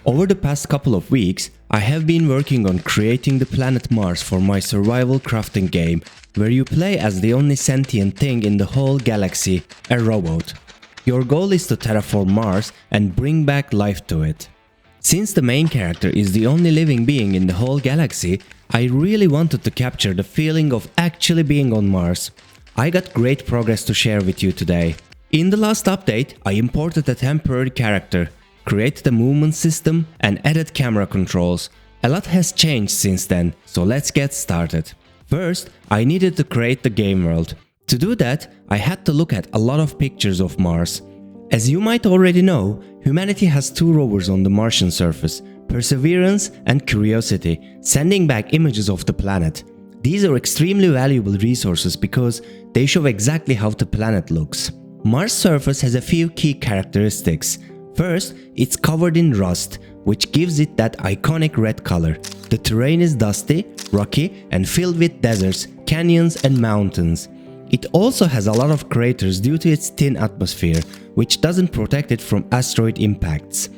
Over the past couple of weeks, I have been working on creating the planet Mars for my survival crafting game, where you play as the only sentient thing in the whole galaxy, a robot. Your goal is to terraform Mars and bring back life to it. Since the main character is the only living being in the whole galaxy, I really wanted to capture the feeling of actually being on Mars. I got great progress to share with you today. In the last update, I imported a temporary character, created a movement system and added camera controls. A lot has changed since then, so let's get started. First, I needed to create the game world. To do that, I had to look at a lot of pictures of Mars. As you might already know, humanity has two rovers on the Martian surface, Perseverance and Curiosity, sending back images of the planet. These are extremely valuable resources because they show exactly how the planet looks. Mars' surface has a few key characteristics. First, it's covered in rust, which gives it that iconic red color. The terrain is dusty, rocky, and filled with deserts, canyons, and mountains. It also has a lot of craters due to its thin atmosphere, which doesn't protect it from asteroid impacts.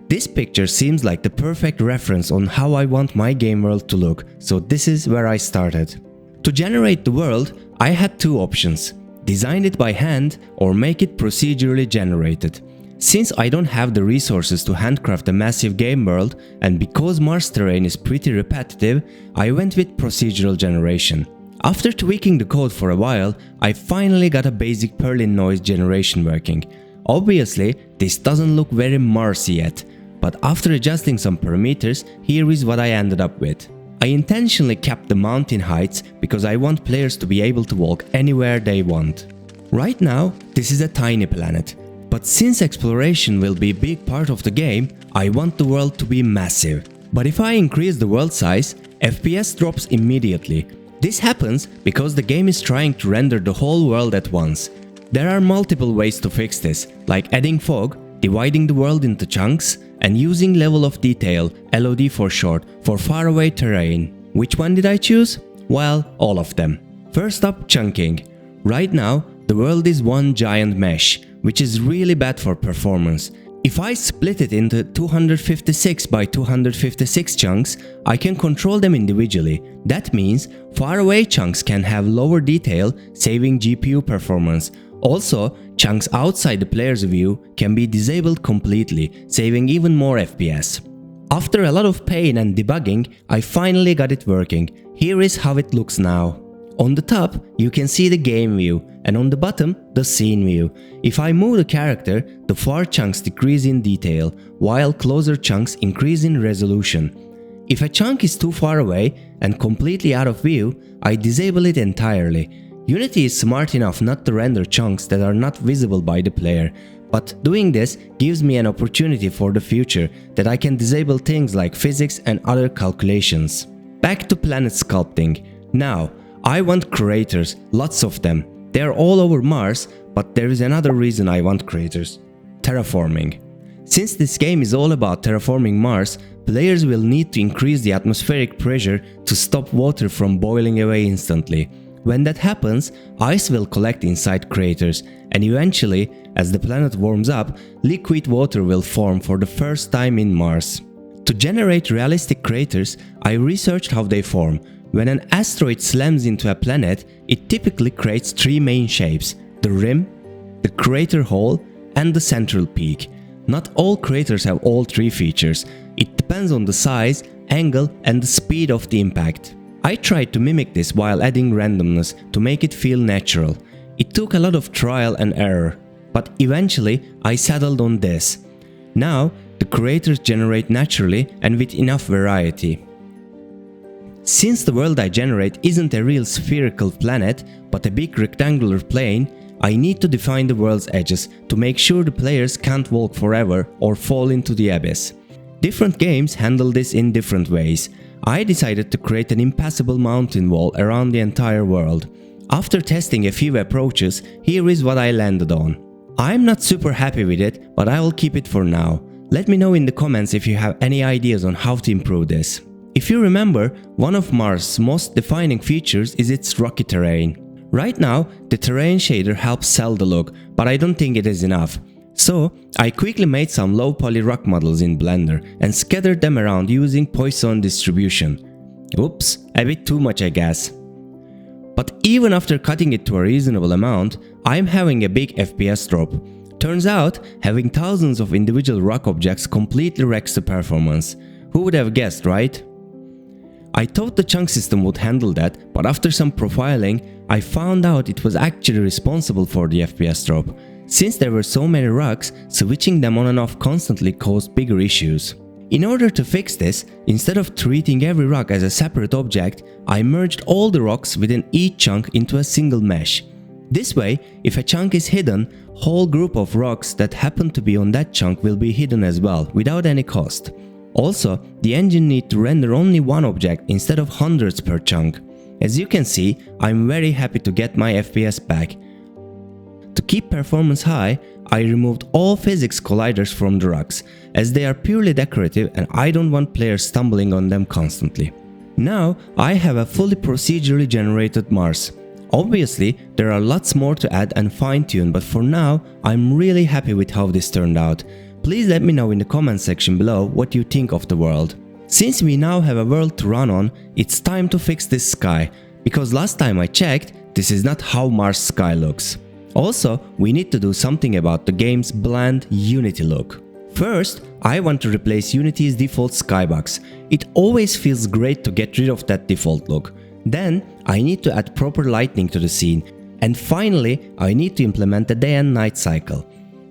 This picture seems like the perfect reference on how I want my game world to look, so this is where I started. To generate the world, I had two options: design it by hand or make it procedurally generated. Since I don't have the resources to handcraft a massive game world, and because Mars terrain is pretty repetitive, I went with procedural generation. After tweaking the code for a while, I finally got a basic Perlin noise generation working. Obviously, this doesn't look very Marsy yet, but after adjusting some parameters, here is what I ended up with. I intentionally capped the mountain heights because I want players to be able to walk anywhere they want. Right now, this is a tiny planet. But since exploration will be a big part of the game, I want the world to be massive. But if I increase the world size, FPS drops immediately. This happens because the game is trying to render the whole world at once. There are multiple ways to fix this, like adding fog, dividing the world into chunks, and using level of detail, LOD for short, for faraway terrain. Which one did I choose? Well, all of them. First up, chunking. Right now, the world is one giant mesh, which is really bad for performance. If I split it into 256 by 256 chunks, I can control them individually. That means faraway chunks can have lower detail, saving GPU performance. Also, chunks outside the player's view can be disabled completely, saving even more FPS. After a lot of pain and debugging, I finally got it working. Here is how it looks now. On the top, you can see the game view, and on the bottom, the scene view. If I move the character, the far chunks decrease in detail, while closer chunks increase in resolution. If a chunk is too far away and completely out of view, I disable it entirely. Unity is smart enough not to render chunks that are not visible by the player, but doing this gives me an opportunity for the future that I can disable things like physics and other calculations. Back to planet sculpting. Now, I want craters, lots of them. They are all over Mars, but there is another reason I want craters: terraforming. Since this game is all about terraforming Mars, players will need to increase the atmospheric pressure to stop water from boiling away instantly. When that happens, ice will collect inside craters, and eventually, as the planet warms up, liquid water will form for the first time in Mars. To generate realistic craters, I researched how they form. When an asteroid slams into a planet, it typically creates three main shapes: the rim, the crater hole, and the central peak. Not all craters have all three features. It depends on the size, angle, and the speed of the impact. I tried to mimic this while adding randomness to make it feel natural. It took a lot of trial and error, but eventually I settled on this. Now, the craters generate naturally and with enough variety. Since the world I generate isn't a real spherical planet, but a big rectangular plane, I need to define the world's edges to make sure the players can't walk forever or fall into the abyss. Different games handle this in different ways. I decided to create an impassable mountain wall around the entire world. After testing a few approaches, here is what I landed on. I'm not super happy with it, but I will keep it for now. Let me know in the comments if you have any ideas on how to improve this. If you remember, one of Mars' most defining features is its rocky terrain. Right now, the terrain shader helps sell the look, but I don't think it is enough. So I quickly made some low poly rock models in Blender and scattered them around using Poisson distribution. Oops, a bit too much I guess. But even after cutting it to a reasonable amount, I'm having a big FPS drop. Turns out, having thousands of individual rock objects completely wrecks the performance. Who would have guessed, right? I thought the chunk system would handle that, but after some profiling, I found out it was actually responsible for the FPS drop. Since there were so many rocks, switching them on and off constantly caused bigger issues. In order to fix this, instead of treating every rock as a separate object, I merged all the rocks within each chunk into a single mesh. This way, if a chunk is hidden, whole group of rocks that happen to be on that chunk will be hidden as well, without any cost. Also, the engine needs to render only one object instead of hundreds per chunk. As you can see, I'm very happy to get my FPS back. To keep performance high, I removed all physics colliders from the rocks, as they are purely decorative and I don't want players stumbling on them constantly. Now I have a fully procedurally generated Mars. Obviously, there are lots more to add and fine-tune, but for now, I'm really happy with how this turned out. Please let me know in the comment section below what you think of the world. Since we now have a world to run on, it's time to fix this sky, because last time I checked, this is not how Mars sky looks. Also, we need to do something about the game's bland Unity look. First, I want to replace Unity's default skybox. It always feels great to get rid of that default look. Then, I need to add proper lighting to the scene. And finally, I need to implement a day and night cycle.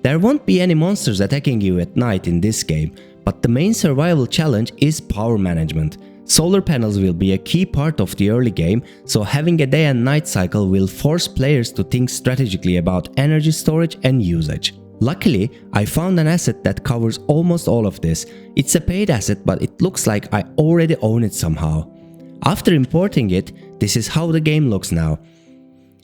There won't be any monsters attacking you at night in this game, but the main survival challenge is power management. Solar panels will be a key part of the early game, so having a day and night cycle will force players to think strategically about energy storage and usage. Luckily, I found an asset that covers almost all of this. It's a paid asset, but it looks like I already own it somehow. After importing it, this is how the game looks now.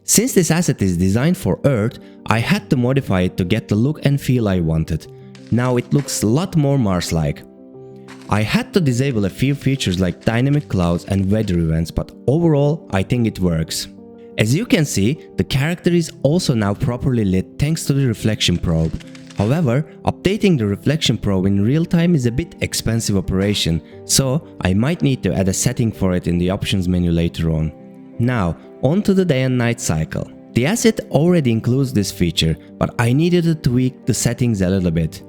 Since this asset is designed for Earth, I had to modify it to get the look and feel I wanted. Now it looks a lot more Mars-like. I had to disable a few features like dynamic clouds and weather events, but overall I think it works. As you can see, the character is also now properly lit thanks to the reflection probe. However, updating the reflection probe in real time is a bit expensive operation, so I might need to add a setting for it in the options menu later on. Now, on to the day and night cycle. The asset already includes this feature, but I needed to tweak the settings a little bit.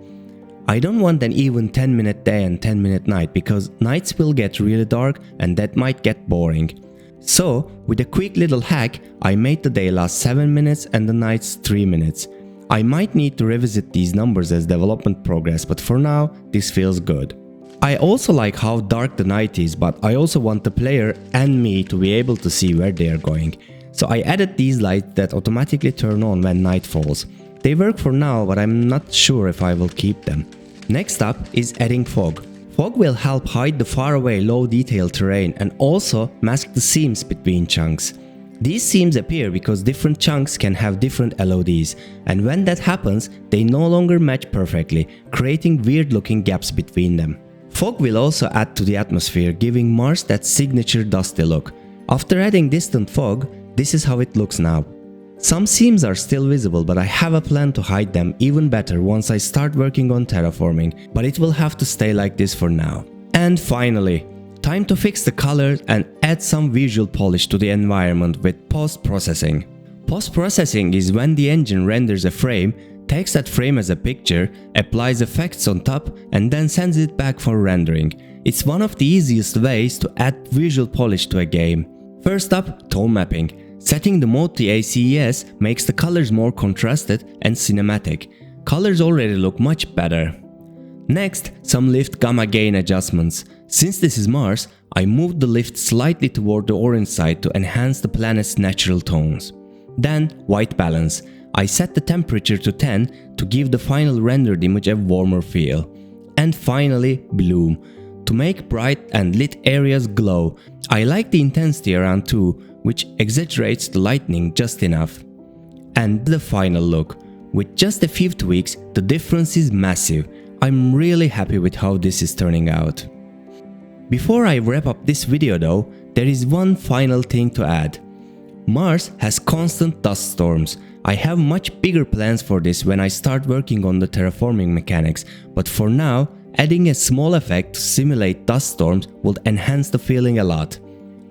I don't want an even 10-minute day and 10-minute night because nights will get really dark and that might get boring. So, with a quick little hack, I made the day last 7 minutes and the nights 3 minutes. I might need to revisit these numbers as development progress, but for now, this feels good. I also like how dark the night is, but I also want the player and me to be able to see where they are going. So I added these lights that automatically turn on when night falls. They work for now, but I'm not sure if I will keep them. Next up is adding fog. Fog will help hide the faraway low detail terrain and also mask the seams between chunks. These seams appear because different chunks can have different LODs, and when that happens, they no longer match perfectly, creating weird looking gaps between them. Fog will also add to the atmosphere, giving Mars that signature dusty look. After adding distant fog, this is how it looks now. Some seams are still visible, but I have a plan to hide them even better once I start working on terraforming, but it will have to stay like this for now. And finally, time to fix the color and add some visual polish to the environment with post-processing. Post-processing is when the engine renders a frame, takes that frame as a picture, applies effects on top, and then sends it back for rendering. It's one of the easiest ways to add visual polish to a game. First up, tone mapping. Setting the mode to ACES makes the colors more contrasted and cinematic. Colors already look much better. Next, some lift gamma gain adjustments. Since this is Mars, I moved the lift slightly toward the orange side to enhance the planet's natural tones. Then, white balance. I set the temperature to 10 to give the final rendered image a warmer feel. And finally, bloom. To make bright and lit areas glow. I like the intensity around 2, which exaggerates the lightning just enough. And the final look. With just a few tweaks, the difference is massive. I'm really happy with how this is turning out. Before I wrap up this video though, there is one final thing to add. Mars has constant dust storms. I have much bigger plans for this when I start working on the terraforming mechanics, but for now, adding a small effect to simulate dust storms will enhance the feeling a lot.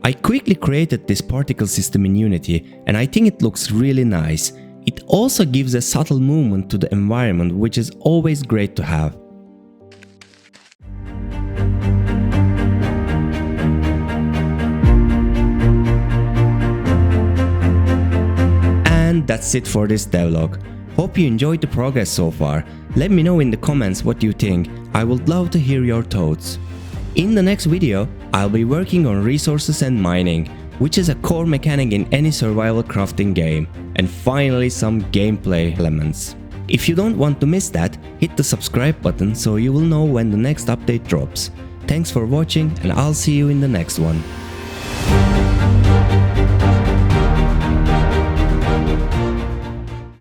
I quickly created this particle system in Unity and I think it looks really nice. It also gives a subtle movement to the environment, which is always great to have. And that's it for this devlog. Hope you enjoyed the progress so far. Let me know in the comments what you think. I would love to hear your thoughts. In the next video, I'll be working on resources and mining, which is a core mechanic in any survival crafting game, and finally some gameplay elements. If you don't want to miss that, hit the subscribe button so you will know when the next update drops. Thanks for watching and I'll see you in the next one.